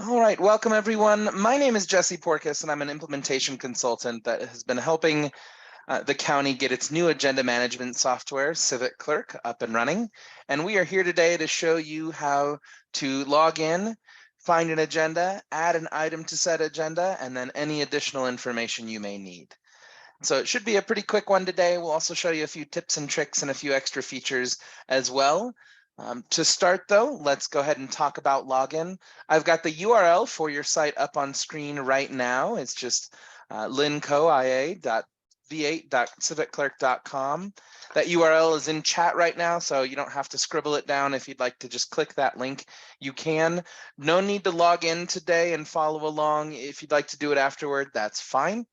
All right, welcome everyone. My name is Jesse Porkus, and I'm an implementation consultant that has been helping the county get its new agenda management software, CivicClerk, up and running. And we are here today to show you how to log in, find an agenda, add an item to said agenda, and then any additional information you may need. So it should be a pretty quick one today. We'll also show you a few tips and tricks and a few extra features as well. To start though, let's go ahead and talk about login. I've got the URL for your site up on screen right now. It's just lincoia.v8.civicclerk.com. That URL is in chat right now, so you don't have to scribble it down. If you'd like to just click that link, you can. No need to log in today and follow along. If you'd like to do it afterward, that's fine.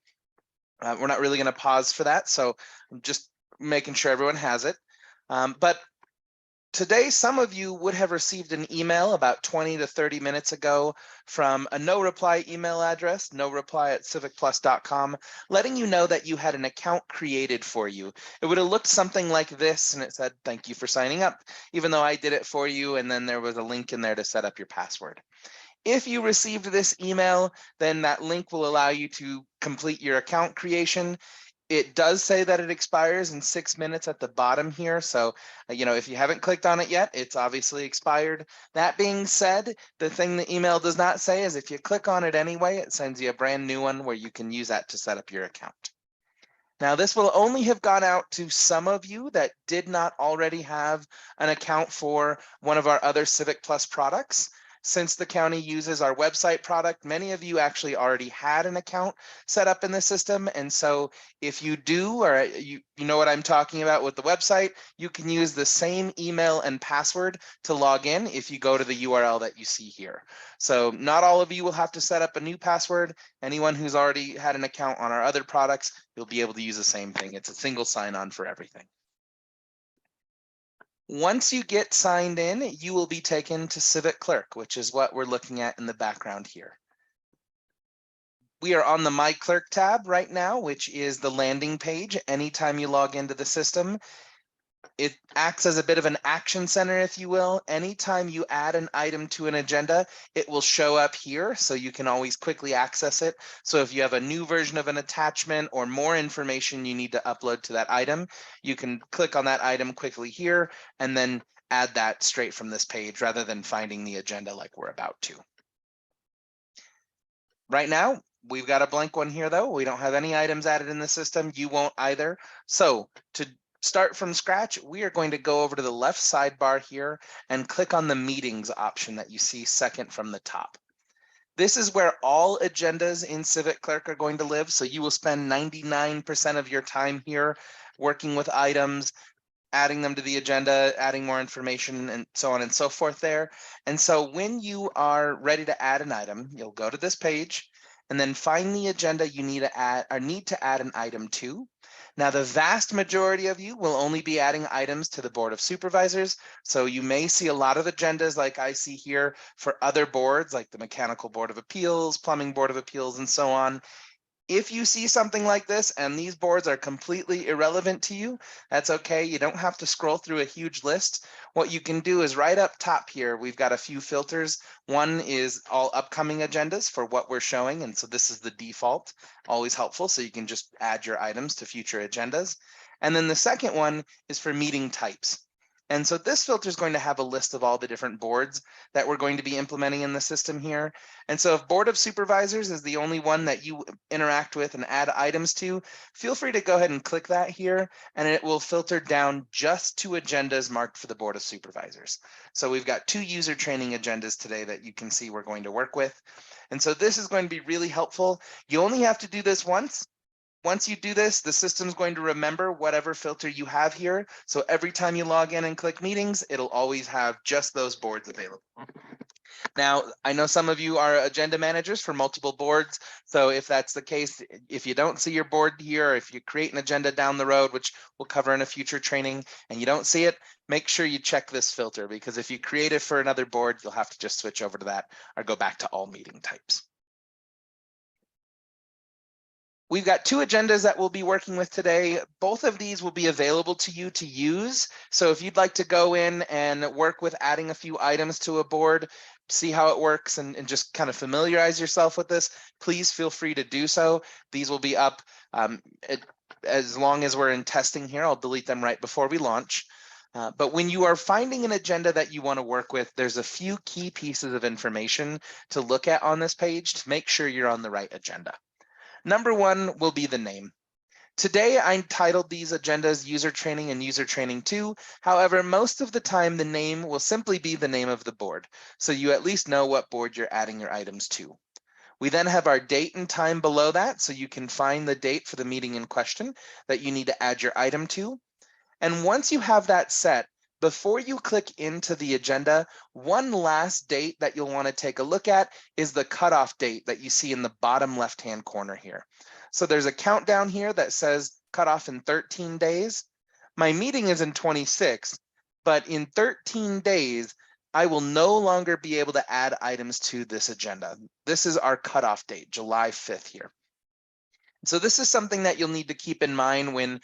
We're not really going to pause for that, so I'm just making sure everyone has it. But today, some of you would have received an email about 20 to 30 minutes ago from a no reply email address, noreply@civicplus.com, letting you know that you had an account created for you. It would have looked something like this, and it said, "Thank you for signing up," even though I did it for you, and then there was a link in there to set up your password. If you received this email, then that link will allow you to complete your account creation. It does say that it expires in 6 minutes at the bottom here. So, if you haven't clicked on it yet, it's obviously expired. That being said, the thing the email does not say is if you click on it anyway, it sends you a brand new one where you can use that to set up your account. Now, this will only have gone out to some of you that did not already have an account for one of our other Civic Plus products. Since the county uses our website product, many of you actually already had an account set up in the system. And so if you do, or you know what I'm talking about with the website, you can use the same email and password to log in if you go to the URL that you see here. So not all of you will have to set up a new password. Anyone who's already had an account on our other products, you'll be able to use the same thing. It's a single sign-on for everything. Once you get signed in, you will be taken to CivicClerk, which is what we're looking at in the background here. We are on the My Clerk tab right now, which is the landing page. Anytime you log into the system, it acts as a bit of an action center, if you will. Anytime you add an item to an agenda, it will show up here, so you can always quickly access it. So if you have a new version of an attachment or more information you need to upload to that item, you can click on that item quickly here and then add that straight from this page rather than finding the agenda like we're about to. Right now, we've got a blank one here though. We don't have any items added in the system. You won't either. So to start from scratch, we are going to go over to the left sidebar here and click on the meetings option that you see second from the top. This is where all agendas in CivicClerk are going to live. So you will spend 99% of your time here working with items, adding them to the agenda, adding more information, and so on and so forth there. And so when you are ready to add an item, you'll go to this page and then find the agenda you need to add an item to. Now, the vast majority of you will only be adding items to the Board of Supervisors. So you may see a lot of agendas like I see here for other boards like the Mechanical Board of Appeals, Plumbing Board of Appeals, and so on. If you see something like this and these boards are completely irrelevant to you, that's okay. You don't have to scroll through a huge list. What you can do is right up top here, we've got a few filters. One is all upcoming agendas for what we're showing. And so this is the default, always helpful. So you can just add your items to future agendas. And then the second one is for meeting types. And so this filter is going to have a list of all the different boards that we're going to be implementing in the system here. And so if Board of Supervisors is the only one that you interact with and add items to, feel free to go ahead and click that here, and it will filter down just to agendas marked for the Board of Supervisors. So we've got 2 user training agendas today that you can see we're going to work with. And so this is going to be really helpful. You only have to do this once. Once you do this, the system's going to remember whatever filter you have here. So every time you log in and click meetings, it'll always have just those boards available. Now, I know some of you are agenda managers for multiple boards. So if that's the case, if you don't see your board here, or if you create an agenda down the road, which we'll cover in a future training, and you don't see it, make sure you check this filter, because if you create it for another board, you'll have to just switch over to that or go back to all meeting types. We've got two agendas that we'll be working with today. Both of these will be available to you to use. So if you'd like to go in and work with adding a few items to a board, see how it works and just kind of familiarize yourself with this, please feel free to do so. These will be up as long as we're in testing here. I'll delete them right before we launch. But when you are finding an agenda that you want to work with, there's a few key pieces of information to look at on this page to make sure you're on the right agenda. Number one will be the name. Today, I titled these agendas User Training and User Training 2. However, most of the time, the name will simply be the name of the board, so you at least know what board you're adding your items to. We then have our date and time below that, so you can find the date for the meeting in question that you need to add your item to. And once you have that set, before you click into the agenda, one last date that you'll want to take a look at is the cutoff date that you see in the bottom left-hand corner here. So there's a countdown here that says cutoff in 13 days. My meeting is in 26, but in 13 days, I will no longer be able to add items to this agenda. This is our cutoff date, July 5th here. So this is something that you'll need to keep in mind when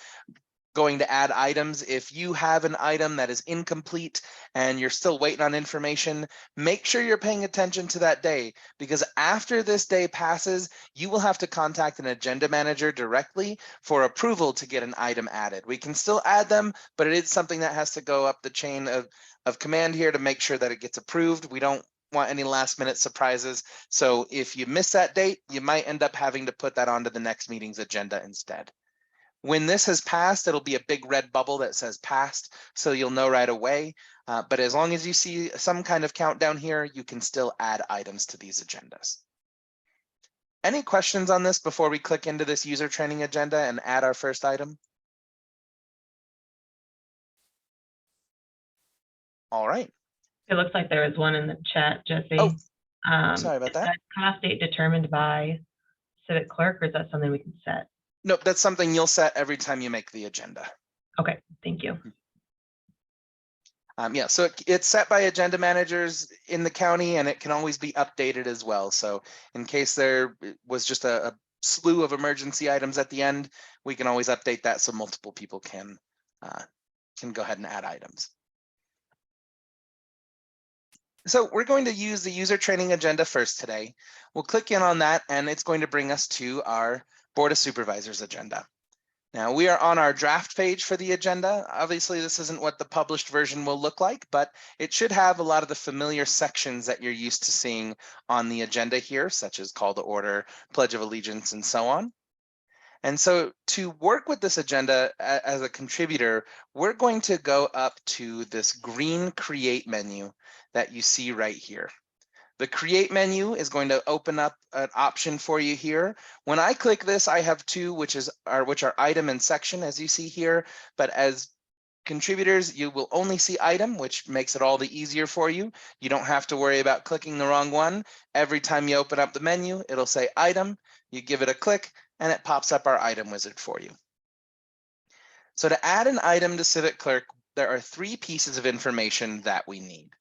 going to add items. If you have an item that is incomplete and you're still waiting on information, make sure you're paying attention to that day, because after this day passes, you will have to contact an agenda manager directly for approval to get an item added. We can still add them, but it is something that has to go up the chain of command here to make sure that it gets approved. We don't want any last minute surprises. So if you miss that date, you might end up having to put that onto the next meeting's agenda instead. When this has passed, it'll be a big red bubble that says passed, so you'll know right away. But as long as you see some kind of countdown here, you can still add items to these agendas. Any questions on this before we click into this user training agenda and add our first item? All right. It looks like there was one in the chat, Jesse. Oh, sorry about is that. Cutoff date determined by CivicClerk, or is that something we can set? Nope, that's something you'll set every time you make the agenda. Okay, thank you. Yeah, so it's set by agenda managers in the county, and it can always be updated as well. So in case there was just a slew of emergency items at the end, we can always update that so multiple people can go ahead and add items. So we're going to use the user training agenda first today. We'll click in on that, and it's going to bring us to our Board of Supervisors agenda. Now we are on our draft page for the agenda. Obviously, this isn't what the published version will look like, but it should have a lot of the familiar sections that you're used to seeing on the agenda here, such as call to order, pledge of allegiance, and so on. And so to work with this agenda as a contributor, we're going to go up to this green Create menu that you see right here. The Create menu is going to open up an option for you here. When I click this, I have two, which are item and section, as you see here. But as contributors, you will only see item, which makes it all the easier for you. You don't have to worry about clicking the wrong one. Every time you open up the menu, it'll say item. You give it a click, and it pops up our item wizard for you. So to add an item to CivicClerk, there are three pieces of information that we need: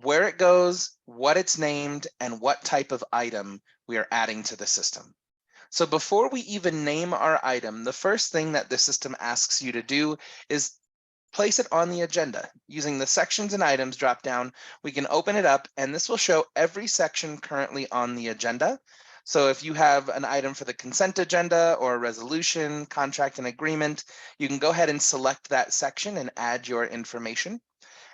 where it goes, what it's named, and what type of item we are adding to the system. So before we even name our item, the first thing that the system asks you to do is place it on the agenda. Using the sections and items dropdown, we can open it up, and this will show every section currently on the agenda. So if you have an item for the consent agenda or a resolution, contract, and agreement, you can go ahead and select that section and add your information.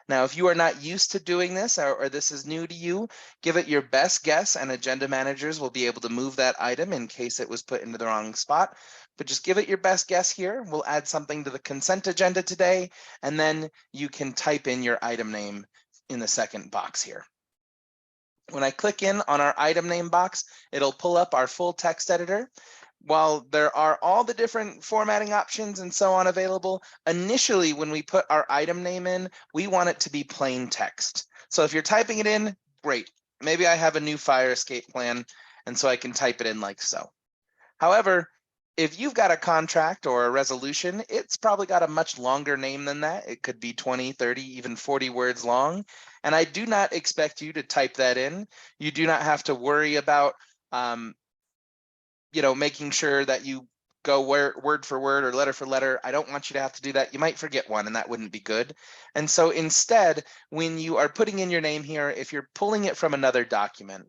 Now, if you are not used to doing this, or this is new to you, give it your best guess, and agenda managers will be able to move that item in case it was put into the wrong spot. But just give it your best guess here. We'll add something to the consent agenda today, and then you can type in your item name in the second box here. When I click in on our item name box, it'll pull up our full text editor. While there are all the different formatting options and so on available, initially when we put our item name in, we want it to be plain text. So if you're typing it in, great. Maybe I have a new fire escape plan, and so I can type it in like so. However, if you've got a contract or a resolution, it's probably got a much longer name than that. It could be 20, 30, even 40 words long. And I do not expect you to type that in. You do not have to worry about making sure that you go word for word or letter for letter. I don't want you to have to do that. You might forget one, and that wouldn't be good. And so instead, when you are putting in your name here, if you're pulling it from another document,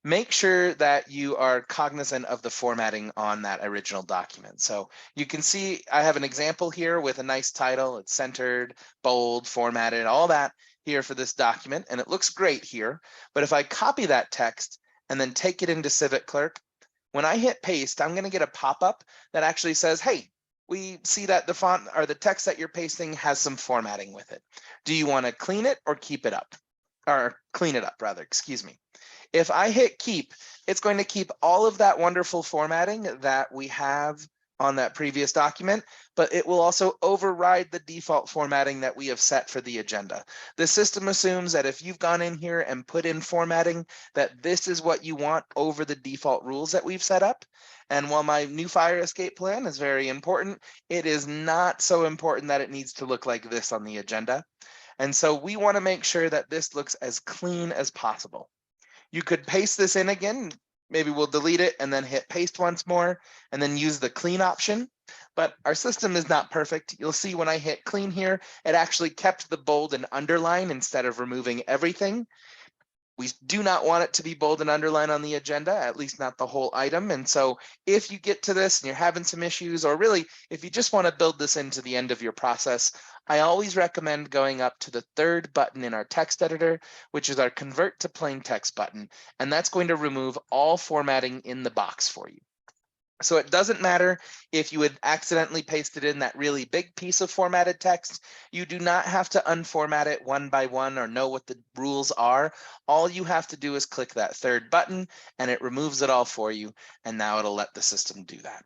make sure that you are cognizant of the formatting on that original document. So you can see I have an example here with a nice title. It's centered, bold, formatted, all that here for this document, and it looks great here. But if I copy that text and then take it into CivicClerk, when I hit paste, I'm going to get a pop-up that actually says, hey, we see that the font or the text that you're pasting has some formatting with it. Do you want to clean it or keep it up? Or clean it up, rather, excuse me. If I hit keep, it's going to keep all of that wonderful formatting that we have on that previous document, but it will also override the default formatting that we have set for the agenda. The system assumes that if you've gone in here and put in formatting, that this is what you want over the default rules that we've set up. And while my new fire escape plan is very important, it is not so important that it needs to look like this on the agenda. And so we want to make sure that this looks as clean as possible. You could paste this in again. Maybe we'll delete it and then hit paste once more and then use the clean option. But our system is not perfect. You'll see when I hit clean here, it actually kept the bold and underline instead of removing everything. We do not want it to be bold and underline on the agenda, at least not the whole item. And so if you get to this and you're having some issues, or really if you just want to build this into the end of your process, I always recommend going up to the third button in our text editor, which is our convert to plain text button. And that's going to remove all formatting in the box for you. So it doesn't matter if you had accidentally pasted in that really big piece of formatted text. You do not have to unformat it one by one or know what the rules are. All you have to do is click that third button and it removes it all for you. And now it'll let the system do that.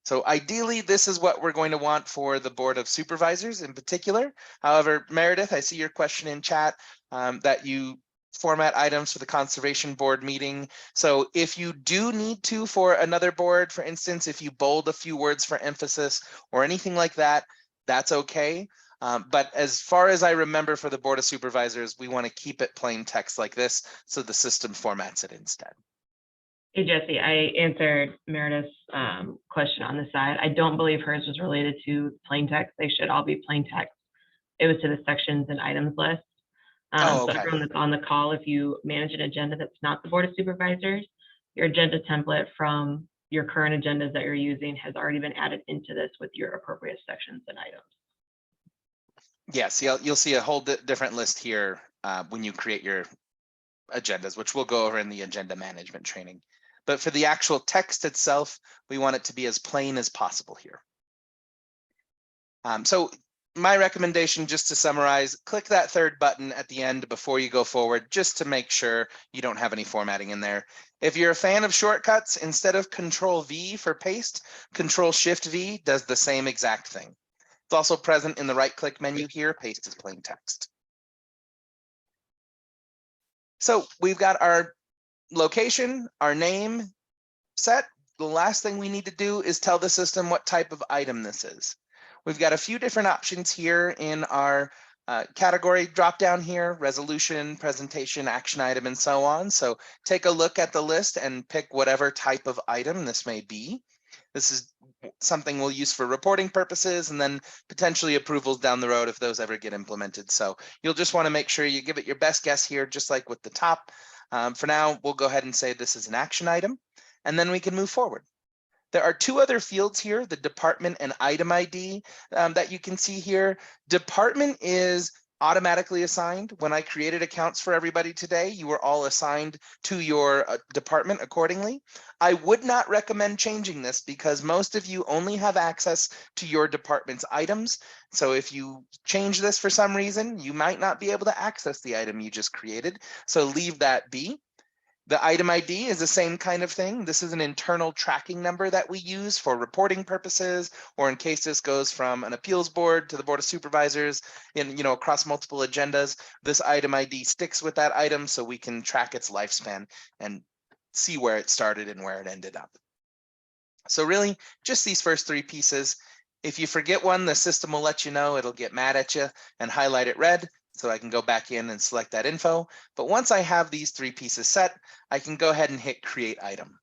So ideally, this is what we're going to want for the Board of Supervisors in particular. However, Meredith, I see your question in chat that you format items for the Conservation Board meeting. So if you do need to for another board, for instance, if you bold a few words for emphasis or anything like that, that's okay. But as far as I remember for the Board of Supervisors, we want to keep it plain text like this so the system formats it instead. Hey, Jesse, I answered Meredith's question on the side. I don't believe hers was related to plain text. They should all be plain text. It was to the sections and items list. Oh, So okay. everyone that's on the call, if you manage an agenda that's not the Board of Supervisors, your agenda template from your current agendas that you're using has already been added into this with your appropriate sections and items. Yes, you'll see a whole different list here when you create your agendas, which we'll go over in the agenda management training. But for the actual text itself, we want it to be as plain as possible here. So my recommendation, just to summarize, click that third button at the end before you go forward, just to make sure you don't have any formatting in there. If you're a fan of shortcuts, instead of Control V for paste, Control Shift V does the same exact thing. It's also present in the right-click menu here, paste as plain text. So we've got our location, our name set. The last thing we need to do is tell the system what type of item this is. We've got a few different options here in our category drop down here: resolution, presentation, action item, and so on. So take a look at the list and pick whatever type of item this may be. This is something we'll use for reporting purposes and then potentially approvals down the road if those ever get implemented. So you'll just want to make sure you give it your best guess here, just like with the top. For now, we'll go ahead and say this is an action item, and then we can move forward. There are two other fields here, the department and item ID that you can see here. Department is automatically assigned. When I created accounts for everybody today, you were all assigned to your department accordingly. I would not recommend changing this because most of you only have access to your department's items. So if you change this for some reason, you might not be able to access the item you just created. So leave that be. The item ID is the same kind of thing. This is an internal tracking number that we use for reporting purposes, or in case this goes from an appeals board to the Board of Supervisors across multiple agendas. This item ID sticks with that item so we can track its lifespan and see where it started and where it ended up. So really, just these first three pieces. If you forget one, the system will let you know. It'll get mad at you and highlight it red, so I can go back in and select that info. But once I have these three pieces set, I can go ahead and hit create item.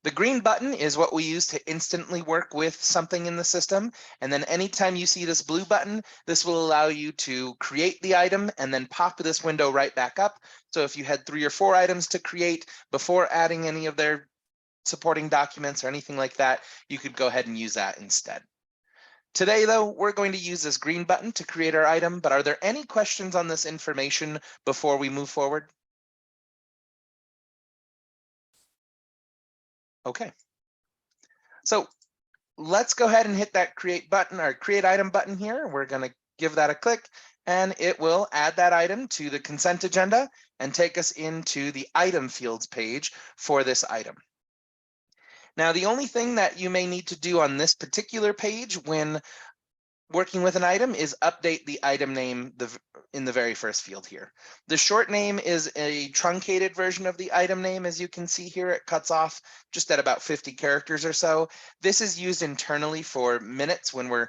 The green button is what we use to instantly work with something in the system. And then anytime you see this blue button, this will allow you to create the item and then pop this window right back up. So if you had 3 or 4 items to create before adding any of their supporting documents or anything like that, you could go ahead and use that instead. Today, though, we're going to use this green button to create our item, but are there any questions on this information before we move forward? Okay. So let's go ahead and hit that create button or create item button here. We're going to give that a click and it will add that item to the consent agenda and take us into the item fields page for this item. Now, the only thing that you may need to do on this particular page when working with an item is update the item name in the very first field here. The short name is a truncated version of the item name. As you can see here, it cuts off just at about 50 characters or so. This is used internally for minutes when we're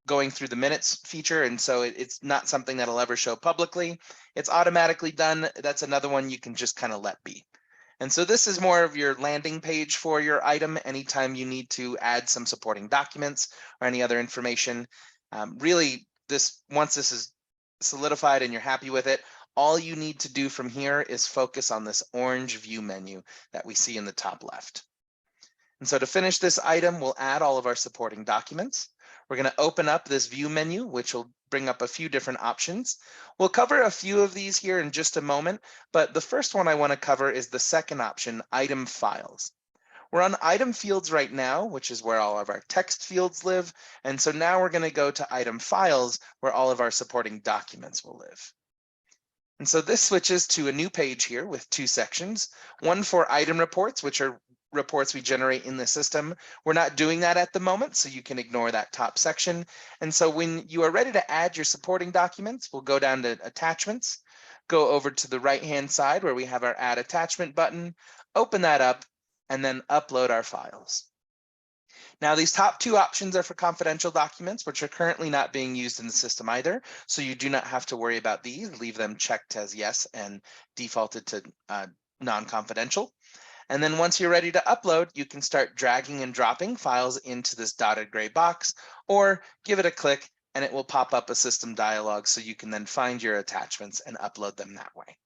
going through the minutes feature, and so it's not something that'll ever show publicly. It's automatically done. That's another one you can just kind of let be. And so this is more of your landing page for your item anytime you need to add some supporting documents or any other information. Really, once this is solidified and you're happy with it, all you need to do from here is focus on this orange view menu that we see in the top left. And so to finish this item, we'll add all of our supporting documents. We're going to open up this view menu, which will bring up a few different options. We'll cover a few of these here in just a moment, but the first one I want to cover is the second option, item files. We're on item fields right now, which is where all of our text fields live. And so now we're going to go to item files, where all of our supporting documents will live. And so this switches to a new page here with 2 sections, one for item reports, which are reports we generate in the system. We're not doing that at the moment, so you can ignore that top section. And so when you are ready to add your supporting documents, we'll go down to attachments, go over to the right-hand side where we have our add attachment button, open that up, and then upload our files. Now, these top 2 options are for confidential documents, which are currently not being used in the system either, so you do not have to worry about these. Leave them checked as yes and defaulted to non-confidential. And then once you're ready to upload, you can start dragging and dropping files into this dotted gray box, or give it a click and it will pop up a system dialog so you can then find your attachments and upload them that way.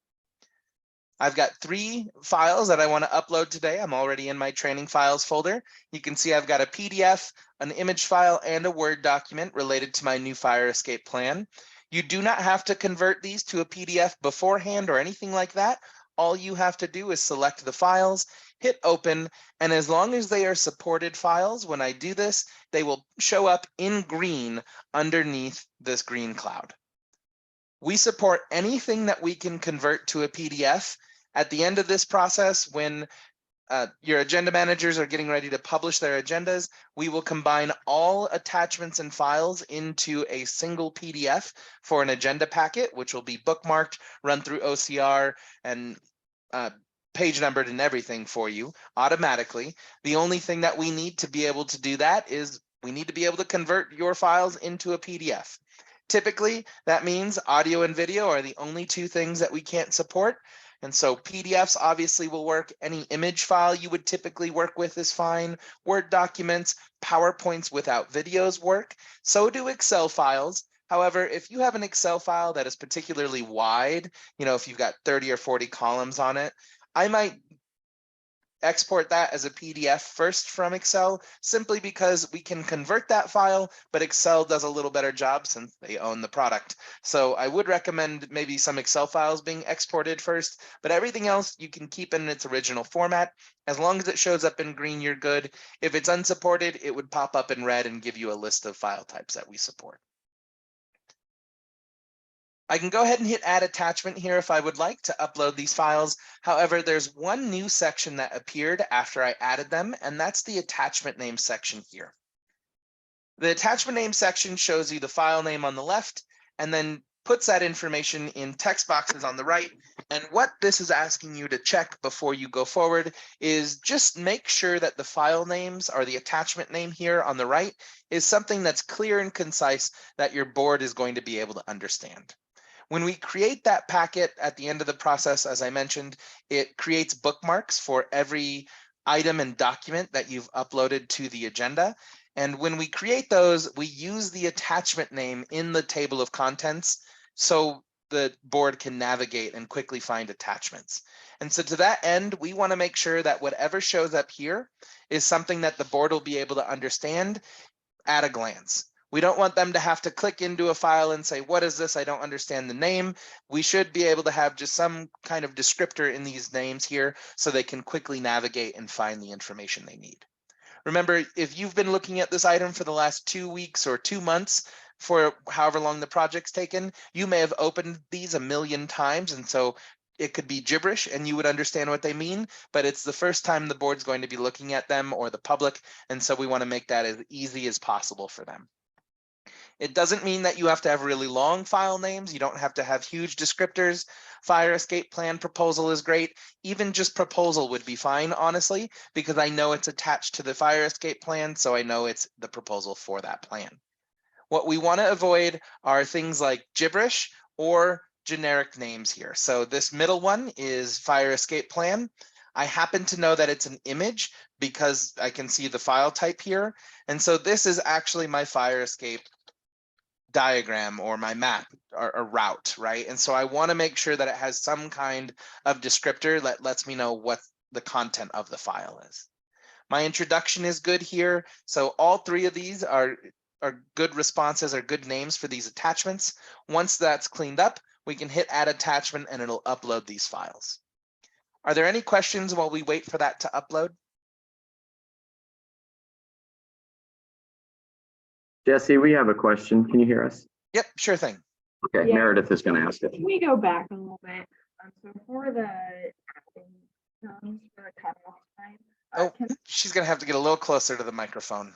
I've got 3 files that I want to upload today. I'm already in my training files folder. You can see I've got a PDF, an image file, and a Word document related to my new fire escape plan. You do not have to convert these to a PDF beforehand or anything like that. All you have to do is select the files, hit open, and as long as they are supported files, when I do this, they will show up in green underneath this green cloud. We support anything that we can convert to a PDF. At the end of this process, when your agenda managers are getting ready to publish their agendas, we will combine all attachments and files into a single PDF for an agenda packet, which will be bookmarked, run through OCR, and page numbered and everything for you automatically. The only thing that we need to be able to do that is we need to be able to convert your files into a PDF. Typically, that means audio and video are the only 2 things that we can't support. And so PDFs obviously will work. Any image file you would typically work with is fine. Word documents, PowerPoints without videos work. So do Excel files. However, if you have an Excel file that is particularly wide, if you've got 30 or 40 columns on it, I might export that as a PDF first from Excel, simply because we can convert that file, but Excel does a little better job since they own the product. So I would recommend maybe some Excel files being exported first, but everything else you can keep in its original format. As long as it shows up in green, you're good. If it's unsupported, it would pop up in red and give you a list of file types that we support. I can go ahead and hit add attachment here if I would like to upload these files. However, there's one new section that appeared after I added them, and that's the attachment name section here. The attachment name section shows you the file name on the left and then puts that information in text boxes on the right. And what this is asking you to check before you go forward is just make sure that the file names or the attachment name here on the right is something that's clear and concise that your board is going to be able to understand. When we create that packet at the end of the process, as I mentioned, it creates bookmarks for every item and document that you've uploaded to the agenda. And when we create those, we use the attachment name in the table of contents so the board can navigate and quickly find attachments. And so to that end, we want to make sure that whatever shows up here is something that the board will be able to understand at a glance. We don't want them to have to click into a file and say, what is this? I don't understand the name. We should be able to have just some kind of descriptor in these names here so they can quickly navigate and find the information they need. Remember, if you've been looking at this item for the last 2 weeks or 2 months, for however long the project's taken, you may have opened these a million times. And so it could be gibberish and you would understand what they mean, but it's the first time the board's going to be looking at them or the public. And so we want to make that as easy as possible for them. It doesn't mean that you have to have really long file names. You don't have to have huge descriptors. Fire escape plan proposal is great. Even just proposal would be fine, honestly, because I know it's attached to the fire escape plan, so I know it's the proposal for that plan. What we want to avoid are things like gibberish or generic names here. So this middle one is fire escape plan. I happen to know that it's an image because I can see the file type here. And so this is actually my fire escape diagram or my map or route, right? And so I want to make sure that it has some kind of descriptor that lets me know what the content of the file is. My introduction is good here. So all 3 of these are good responses or good names for these attachments. Once that's cleaned up, we can hit add attachment and it'll upload these files. Are there any questions while we wait for that to upload? Jesse, we have a question. Can you hear us? Yep, sure thing. Okay, Yeah. Meredith is going to ask it. Can we go back a little bit? So for the terms for the cutoff time. Oh, she's gonna have to get a little closer to the microphone.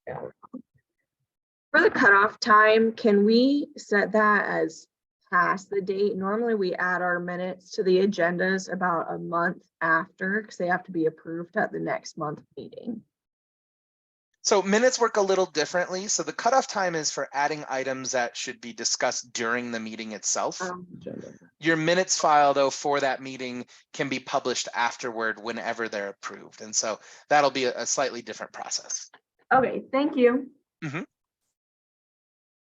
For the cutoff time, can we set that as past the date? Normally we add our minutes to the agendas about a month after because they have to be approved at the next month meeting. So minutes work a little differently. So the cutoff time is for adding items that should be discussed during the meeting itself. Your minutes file, though, for that meeting can be published afterward whenever they're approved. And so that'll be a slightly different process. Okay, thank you.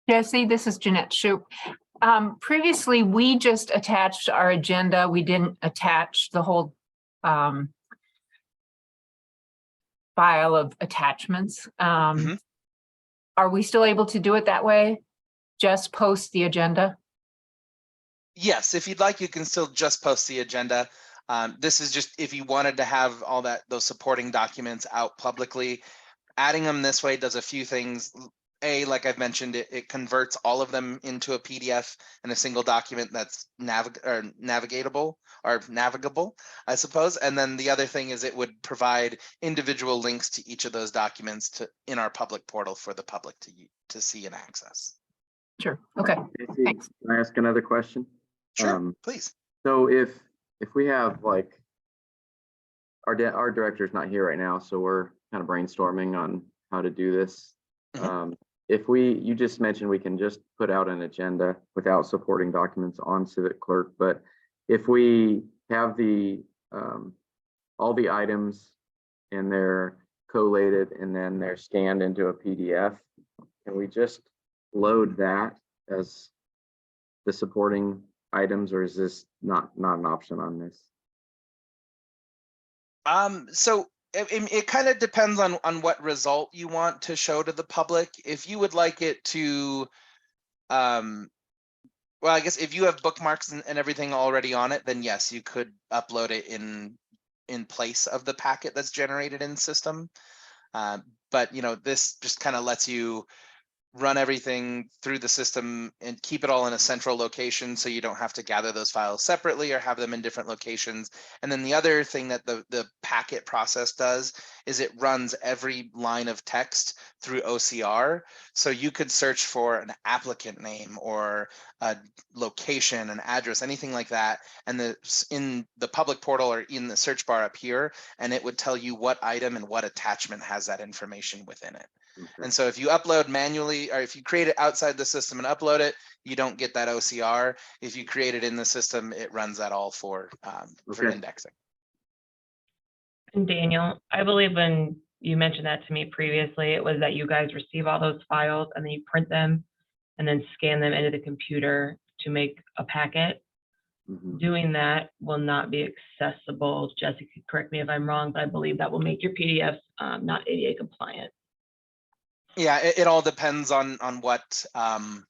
Jesse, this is Jeanette Shoup. Previously, we just attached our agenda. We didn't attach the whole file of attachments. Are we still able to do it that way? Just post the agenda? Yes, if you'd like, you can still just post the agenda. This is just if you wanted to have all those supporting documents out publicly. Adding them this way does a few things. Like I've mentioned, it converts all of them into a PDF and a single document that's navigable, I suppose. And then the other thing is it would provide individual links to each of those documents in our public portal for the public to see and access. Sure. Okay. Jesse, Thanks. can I ask another question? Sure, please. So if we have like our director's not here right now, so we're kind of brainstorming on how to do this. If you just mentioned we can just put out an agenda without supporting documents on CivicClerk, but if we have the all the items and they're collated and then they're scanned into a PDF, can we just load that as the supporting items, or is this not an option on this? So it kind of depends on what result you want to show to the public. If you would like it to, well, I guess if you have bookmarks and everything already on it, then yes, you could upload it in place of the packet that's generated in the system. But this just kind of lets you run everything through the system and keep it all in a central location so you don't have to gather those files separately or have them in different locations. And then the other thing that the packet process does is it runs every line of text through OCR. So you could search for an applicant name or a location, an address, anything like that, and in the public portal or in the search bar up here, and it would tell you what item and what attachment has that information within it. Okay. And so if you upload manually, or if you create it outside the system and upload it, you don't get that OCR. If you create it in the system, it runs that all for indexing. And Daniel, I believe when you mentioned that to me previously, it was that you guys receive all those files and then you print them and then scan them into the computer to make a packet. Mhm. Doing that will not be accessible. Jesse could correct me if I'm wrong, but I believe that will make your PDFs not ADA compliant. Yeah, it all depends on what the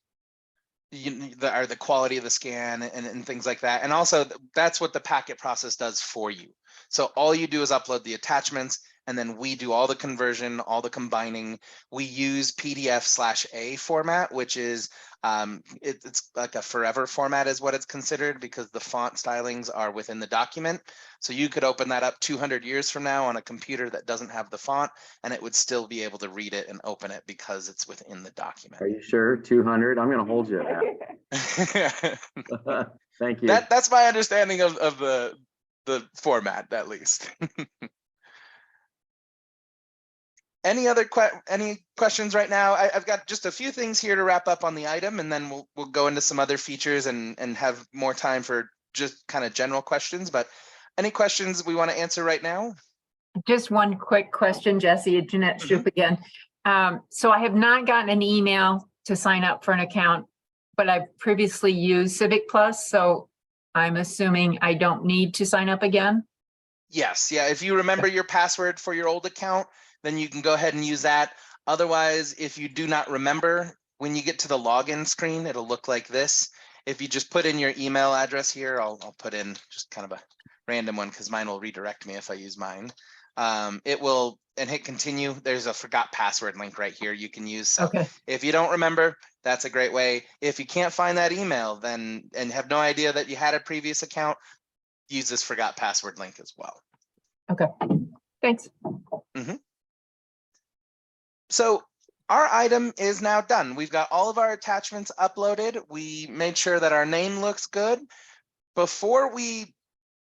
quality of the scan and things like that. And also that's what the packet process does for you. So all you do is upload the attachments, and then we do all the conversion, all the combining. We use PDF/A format, which is it's like a forever format is what it's considered, because the font stylings are within the document. So you could open that up 200 years from now on a computer that doesn't have the font, and it would still be able to read it and open it because it's within the document. Are you sure? 200? I'm gonna hold you at that. Thank you. That's my understanding of the format, at least. Any questions right now? I've got just a few things here to wrap up on the item, and then we'll go into some other features and have more time for just kind of general questions. But any questions we want to answer right now? Just one quick question, Jesse, Jeanette Shoup again. So I have not gotten an email to sign up for an account, but I've previously used Civic Plus, so I'm assuming I don't need to sign up again. Yes, yeah. If you remember your password for your old account, then you can go ahead and use that. Otherwise, if you do not remember, when you get to the login screen, it'll look like this. If you just put in your email address here, I'll put in just kind of a random one because mine will redirect me if I use mine. It will, and hit continue. There's a forgot password link right here you can use. So Okay. if you don't remember, that's a great way. If you can't find that email, then and have no idea that you had a previous account, use this forgot password link as well. Okay, thanks. So our item is now done. We've got all of our attachments uploaded. We made sure that our name looks good. Before we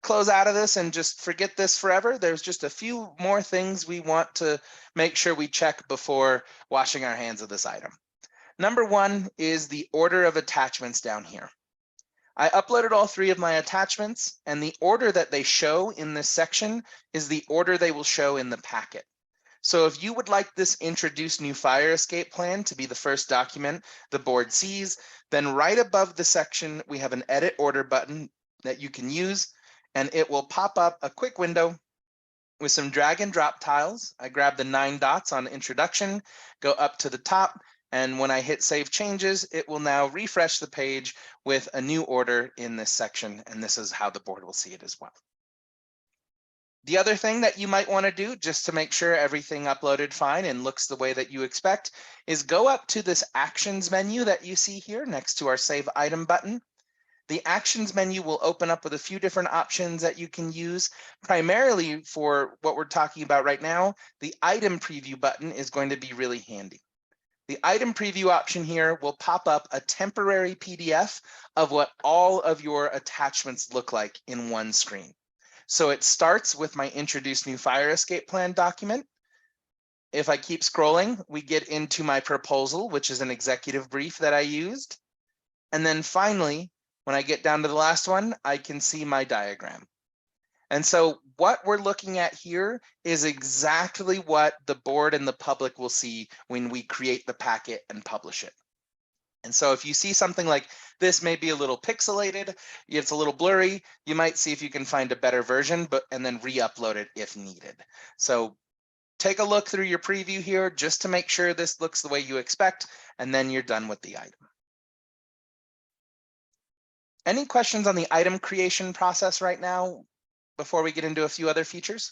close out of this and just forget this forever, there's just a few more things we want to make sure we check before washing our hands of this item. Number one is the order of attachments down here. I uploaded all 3 of my attachments, and the order that they show in this section is the order they will show in the packet. So if you would like this introduce new fire escape plan to be the first document the board sees, then right above the section, we have an edit order button that you can use, and it will pop up a quick window with some drag and drop tiles. I grab the 9 dots on introduction, go up to the top, and when I hit save changes, it will now refresh the page with a new order in this section, and this is how the board will see it as well. The other thing that you might want to do just to make sure everything uploaded fine and looks the way that you expect is go up to this actions menu that you see here next to our save item button. The actions menu will open up with a few different options that you can use. Primarily for what we're talking about right now, the item preview button is going to be really handy. The item preview option here will pop up a temporary PDF of what all of your attachments look like in one screen. So it starts with my introduce new fire escape plan document. If I keep scrolling, we get into my proposal, which is an executive brief that I used. And then finally, when I get down to the last one, I can see my diagram. And so what we're looking at here is exactly what the board and the public will see when we create the packet and publish it. And so if you see something like this may be a little pixelated, it's a little blurry, you might see if you can find a better version, and then re-upload it if needed. So take a look through your preview here just to make sure this looks the way you expect, and then you're done with the item. Any questions on the item creation process right now before we get into a few other features?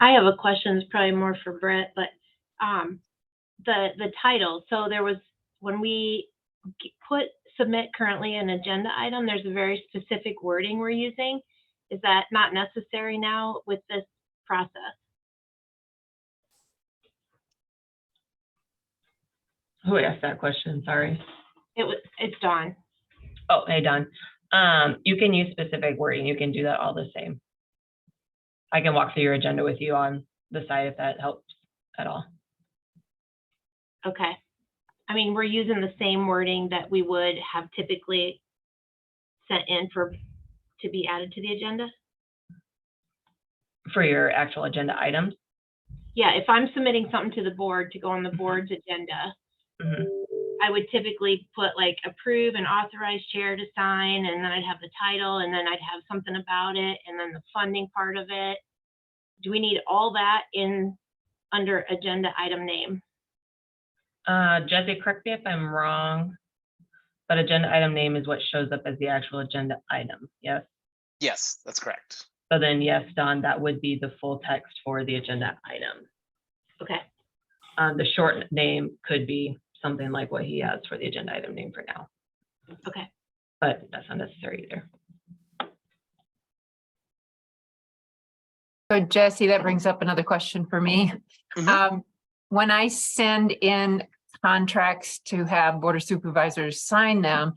I have a question, it's probably more for Brett, but the title. So there was, when we put submit currently an agenda item, there's a very specific wording we're using. Is that not necessary now with this process? Who asked that question? Sorry. It's Dawn. Oh, hey, Don. You can use specific wording. You can do that all the same. I can walk through your agenda with you on the side if that helps at all. Okay. I mean, we're using the same wording that we would have typically sent in to be added to the agenda. For your actual agenda items. Yeah, if I'm submitting something to the board to go on the board's agenda, Mhm. I would typically put like approve and authorize chair to sign, and then I'd have the title, and then I'd have something about it, and then the funding part of it. Do we need all that in under agenda item name? Jesse, correct me if I'm wrong, but agenda item name is what shows up as the actual agenda item, yes? Yes, that's correct. So then, yes, Don, that would be the full text for the agenda item. Okay, The short name could be something like what he has for the agenda item name for now, okay. but that's not necessary either. So Jesse, that brings up another question for me. Mhm. When I send in contracts to have Board of Supervisors sign them,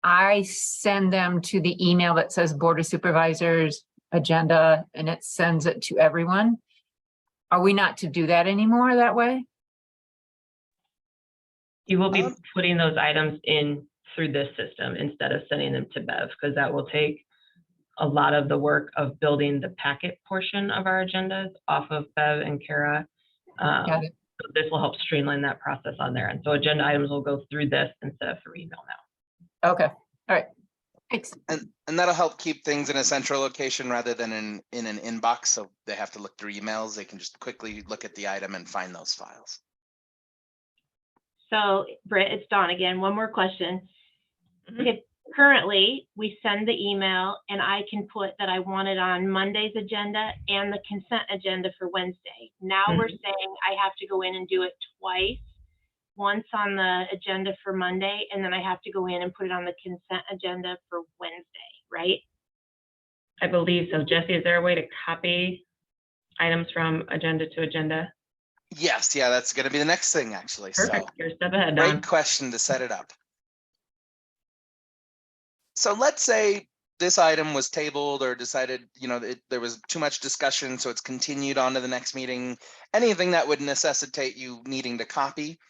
I send them to the email that says Board of Supervisors agenda, and it sends it to everyone. Are we not to do that anymore that way? You will be Um, putting those items in through this system instead of sending them to Bev, because that will take a lot of the work of building the packet portion of our agendas off of Bev and Kara. Got it. So this will help streamline that process on there. And so agenda items will go through this instead of through email now. Okay, all right. Thanks. And that'll help keep things in a central location rather than in an inbox. So they have to look through emails. They can just quickly look at the item and find those files. So Britt, it's Dawn again. One more question. Mhm. If currently we send the email and I can put that I want it on Monday's agenda and the consent agenda for Wednesday. Now we're saying I have to go in and do it twice. Once on the agenda for Monday, and then I have to go in and put it on the consent agenda for Wednesday, right? I believe so. Jesse, is there a way to copy items from agenda to agenda? Yes, yeah, that's going to be the next thing, actually. Perfect. So You're a step ahead, Don. great question to set it up. So let's say this item was tabled or decided, there was too much discussion, so it's continued on to the next meeting. Anything that would necessitate you needing to copy.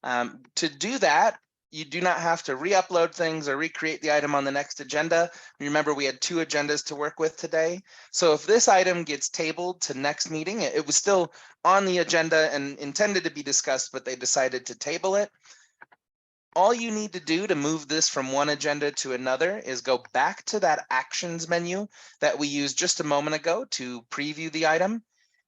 To do that, you do not have to re-upload things or recreate the item on the next agenda. Remember, we had 2 agendas to work with today. So if this item gets tabled to next meeting, it was still on the agenda and intended to be discussed, but they decided to table it. All you need to do to move this from one agenda to another is go back to that actions menu that we used just a moment ago to preview the item.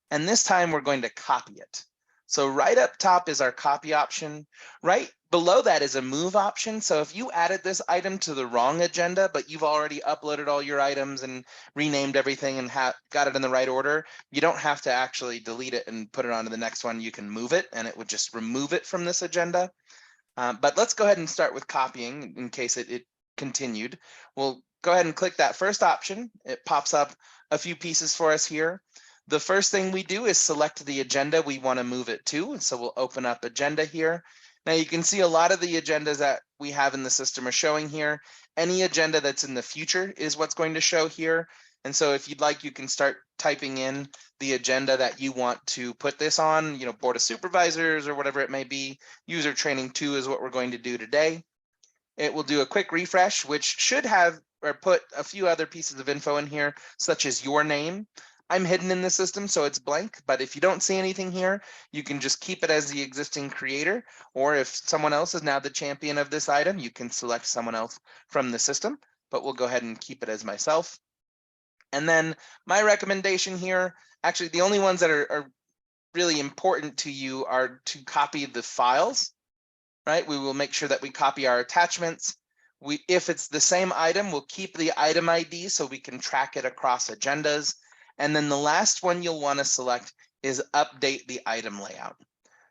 And this time we're going to copy it. So right up top is our copy option. Right below that is a move option. So if you added this item to the wrong agenda, but you've already uploaded all your items and renamed everything and got it in the right order, you don't have to actually delete it and put it onto the next one. You can move it and it would just remove it from this agenda. But let's go ahead and start with copying in case it continued. We'll go ahead and click that first option. It pops up a few pieces for us here. The first thing we do is select the agenda we want to move it to. So we'll open up agenda here. Now you can see a lot of the agendas that we have in the system are showing here. Any agenda that's in the future is what's going to show here. And so if you'd like, you can start typing in the agenda that you want to put this on, Board of Supervisors or whatever it may be. User training 2 is what we're going to do today. It will do a quick refresh, which should have or put a few other pieces of info in here, such as your name. I'm hidden in the system, so it's blank, but if you don't see anything here, you can just keep it as the existing creator, or if someone else is now the champion of this item, you can select someone else from the system, but we'll go ahead and keep it as myself. And then my recommendation here, actually the only ones that are really important to you are to copy the files, right? We will make sure that we copy our attachments. If it's the same item, we'll keep the item ID so we can track it across agendas. And then the last one you'll want to select is update the item layout.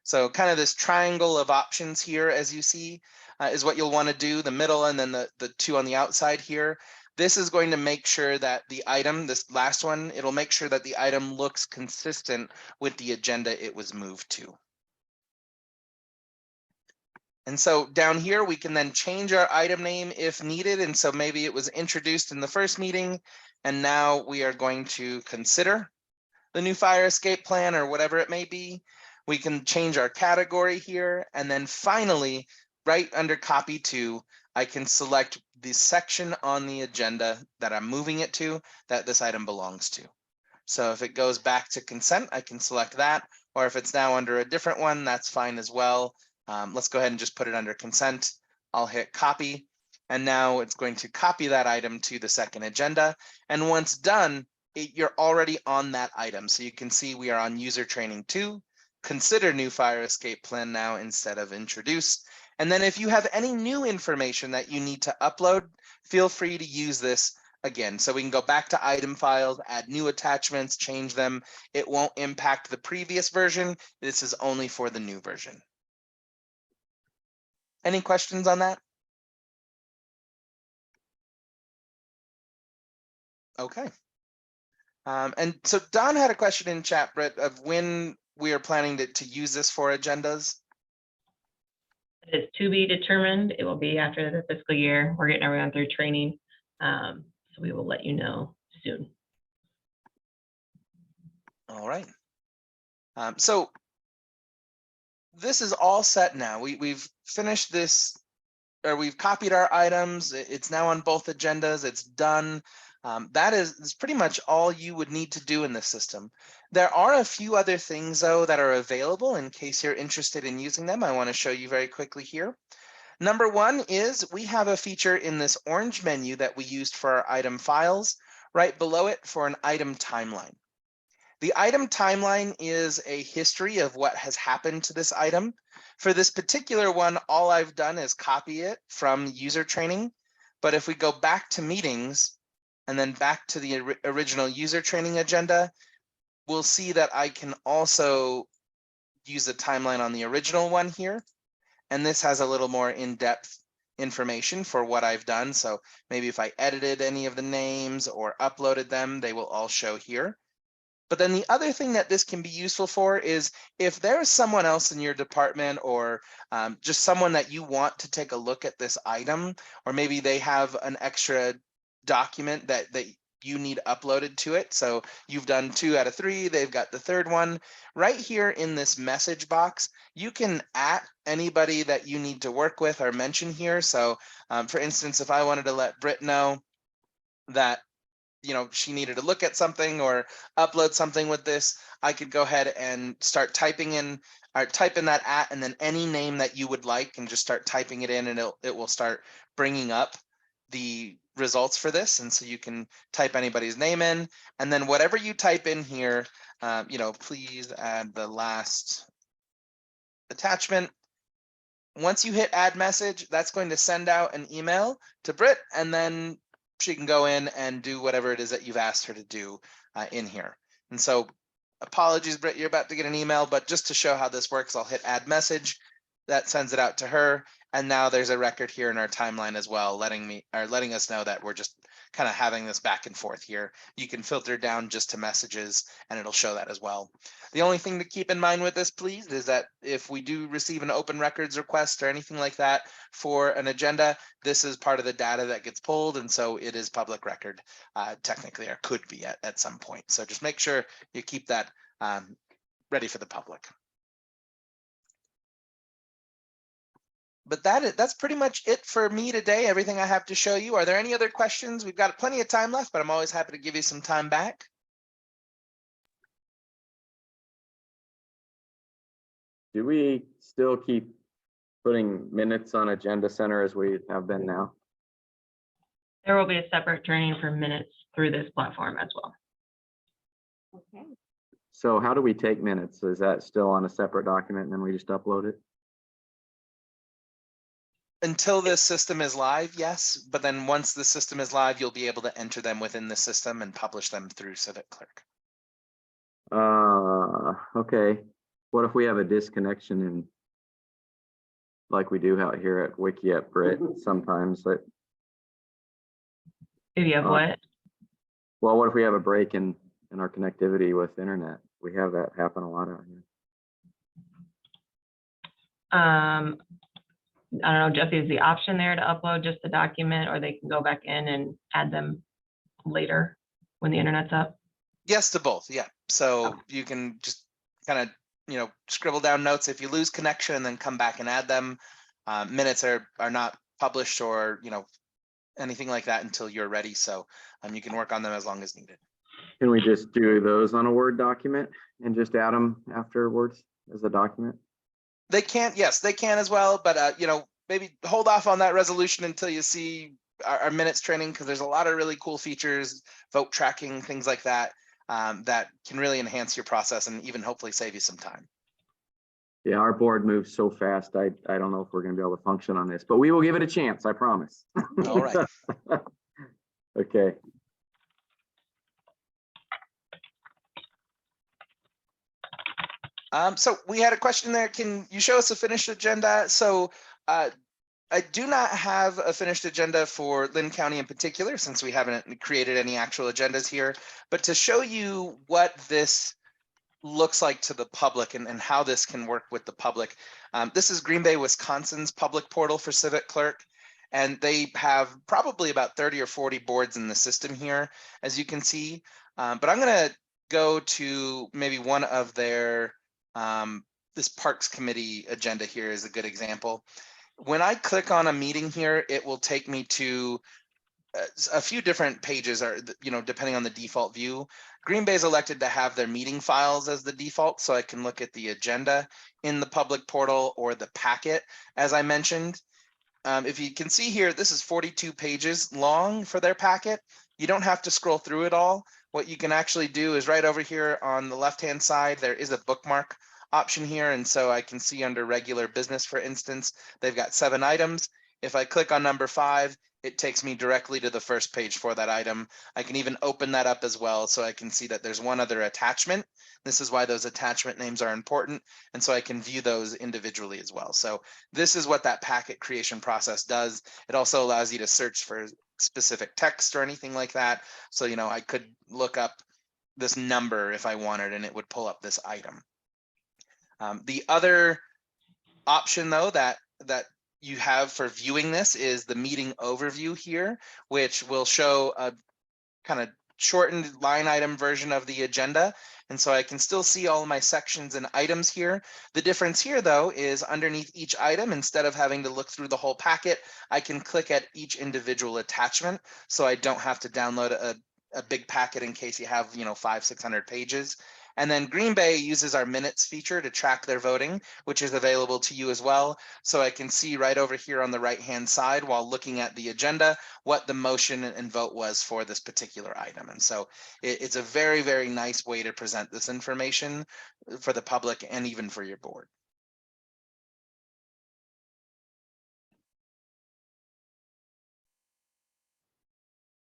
So kind of this triangle of options here, as you see, is what you'll want to do, the middle and then the 2 on the outside here. This is going to make sure that the item, this last one, it'll make sure that the item looks consistent with the agenda it was moved to. And so down here, we can then change our item name if needed. And so maybe it was introduced in the first meeting, and now we are going to consider the new fire escape plan or whatever it may be. We can change our category here. And then finally, right under copy to, I can select the section on the agenda that I'm moving it to, that this item belongs to. So if it goes back to consent, I can select that, or if it's now under a different one, that's fine as well. Let's go ahead and just put it under consent. I'll hit copy, and now it's going to copy that item to the second agenda. And once done, you're already on that item. So you can see we are on user training 2, consider new fire escape plan now instead of introduce. And then if you have any new information that you need to upload, feel free to use this again. So we can go back to item files, add new attachments, change them. It won't impact the previous version. This is only for the new version. Any questions on that? Okay. And so Don had a question in chat, Britt, of when we are planning to use this for agendas. It is to be determined. It will be after the fiscal year. We're getting everyone through training. So we will let you know soon. All right. So this is all set now. We've finished this, or we've copied our items. It's now on both agendas. It's done. That is pretty much all you would need to do in this system. There are a few other things, though, that are available in case you're interested in using them. I want to show you very quickly here. Number one is we have a feature in this orange menu that we used for our item files, right below it for an item timeline. The item timeline is a history of what has happened to this item. For this particular one, all I've done is copy it from user training. But if we go back to meetings and then back to the original user training agenda, we'll see that I can also use the timeline on the original one here. And this has a little more in-depth information for what I've done. So maybe if I edited any of the names or uploaded them, they will all show here. But then the other thing that this can be useful for is if there is someone else in your department or just someone that you want to take a look at this item, or maybe they have an extra document that you need uploaded to it. So you've done 2 out of 3, they've got the third one. Right here in this message box, you can at anybody that you need to work with or mention here. So for instance, if I wanted to let Britt know that she needed to look at something or upload something with this, I could go ahead and start typing in or type in that at and then any name that you would like and just start typing it in, and it will start bringing up the results for this. And so you can type anybody's name in, and then whatever you type in here, please add the last attachment. Once you hit add message, that's going to send out an email to Britt, and then she can go in and do whatever it is that you've asked her to do in here. And so apologies, Britt, you're about to get an email, but just to show how this works, I'll hit add message. That sends it out to her. And now there's a record here in our timeline as well, letting us know that we're just kind of having this back and forth here. You can filter down just to messages and it'll show that as well. The only thing to keep in mind with this, please, is that if we do receive an open records request or anything like that for an agenda, this is part of the data that gets pulled. And so it is public record technically, or could be at some point. So just make sure you keep that ready for the public. But that's pretty much it for me today, everything I have to show you. Are there any other questions? We've got plenty of time left, but I'm always happy to give you some time back. Do we still keep putting minutes on Agenda Center as we have been now? There will be a separate training for minutes through this platform as well. Okay. So how do we take minutes? Is that still on a separate document and then we just upload it? Until this system is live, yes. But then once the system is live, you'll be able to enter them within the system and publish them through CivicClerk. Okay. What if we have a disconnection and like we do out here at Wiki at Brit sometimes that If you have what? well, what if we have a break in our connectivity with internet? We have that happen a lot out here. I don't know, Jesse, is the option there to upload just the document, or they can go back in and add them later when the internet's up? Yes to both, yeah. So you can just kind of, scribble down notes if you lose connection and then come back and add them. Minutes are not published or, anything like that until you're ready. So you can work on them as long as needed. Can we just do those on a Word document and just add them afterwards as a document? They can, yes, they can as well, but maybe hold off on that resolution until you see our minutes training, because there's a lot of really cool features, vote tracking, things like that, that can really enhance your process and even hopefully save you some time. Yeah, our board moves so fast. I don't know if we're gonna be able to function on this, but we will give it a chance, I promise. All right. Okay. So we had a question there. Can you show us a finished agenda? So I do not have a finished agenda for Lynn County in particular, since we haven't created any actual agendas here. But to show you what this looks like to the public and how this can work with the public, this is Green Bay, Wisconsin's public portal for CivicClerk. And they have probably about 30 or 40 boards in the system here, as you can see. But I'm going to go to maybe one of their, this Parks Committee agenda here is a good example. When I click on a meeting here, it will take me to a few different pages, or depending on the default view. Green Bay's elected to have their meeting files as the default, so I can look at the agenda in the public portal or the packet, as I mentioned. If you can see here, this is 42 pages long for their packet. You don't have to scroll through it all. What you can actually do is right over here on the left-hand side, there is a bookmark option here. And so I can see under regular business, for instance, they've got 7 items. If I click on number 5, it takes me directly to the first page for that item. I can even open that up as well, so I can see that there's one other attachment. This is why those attachment names are important. And so I can view those individually as well. So this is what that packet creation process does. It also allows you to search for specific text or anything like that. So, I could look up this number if I wanted, and it would pull up this item. The other option, though, that you have for viewing this is the meeting overview here, which will show a kind of shortened line item version of the agenda. And so I can still see all of my sections and items here. The difference here, though, is underneath each item, instead of having to look through the whole packet, I can click at each individual attachment. So I don't have to download a big packet in case you have, 500-600 pages. And then Green Bay uses our minutes feature to track their voting, which is available to you as well. So I can see right over here on the right-hand side, while looking at the agenda, what the motion and vote was for this particular item. And so it's a very, very nice way to present this information for the public and even for your board.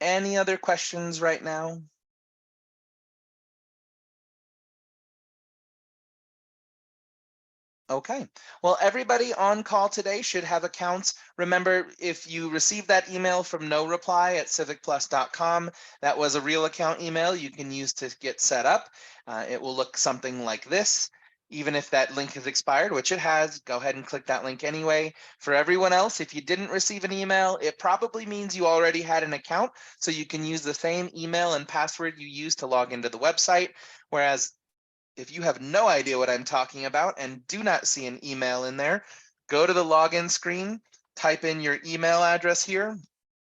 Any other questions right now? Okay, well, everybody on call today should have accounts. Remember, if you received that email from no reply at civicplus.com, that was a real account email you can use to get set up. It will look something like this. Even if that link has expired, which it has, go ahead and click that link anyway. For everyone else, if you didn't receive an email, it probably means you already had an account, so you can use the same email and password you used to log into the website. Whereas if you have no idea what I'm talking about and do not see an email in there, go to the login screen, type in your email address here,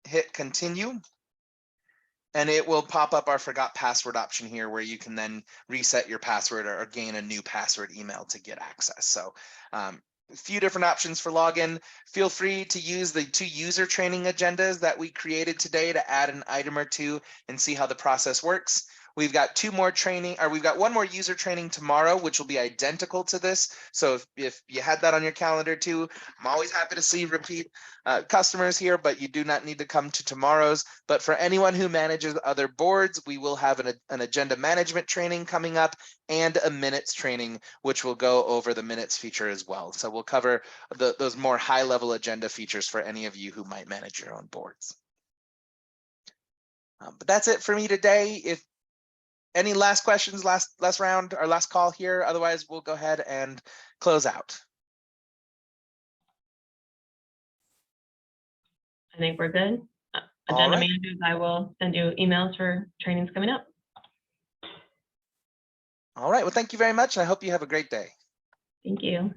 hit continue, and it will pop up our forgot password option here, where you can then reset your password or gain a new password email to get access. So a few different options for login. Feel free to use the 2 user training agendas that we created today to add an item or 2 and see how the process works. We've got 2 more training, or we've got 1 more user training tomorrow, which will be identical to this. So if you had that on your calendar too, I'm always happy to see repeat customers here, but you do not need to come to tomorrow's. But for anyone who manages other boards, we will have an agenda management training coming up and a minutes training, which will go over the minutes feature as well. So we'll cover those more high level agenda features for any of you who might manage your own boards. But that's it for me today. If any last questions, last round, our last call here, otherwise we'll go ahead and close out. I think we're good. All Agenda right. managers, I will send you emails for trainings coming up. All right, well, thank you very much, and I hope you have a great day. Thank you.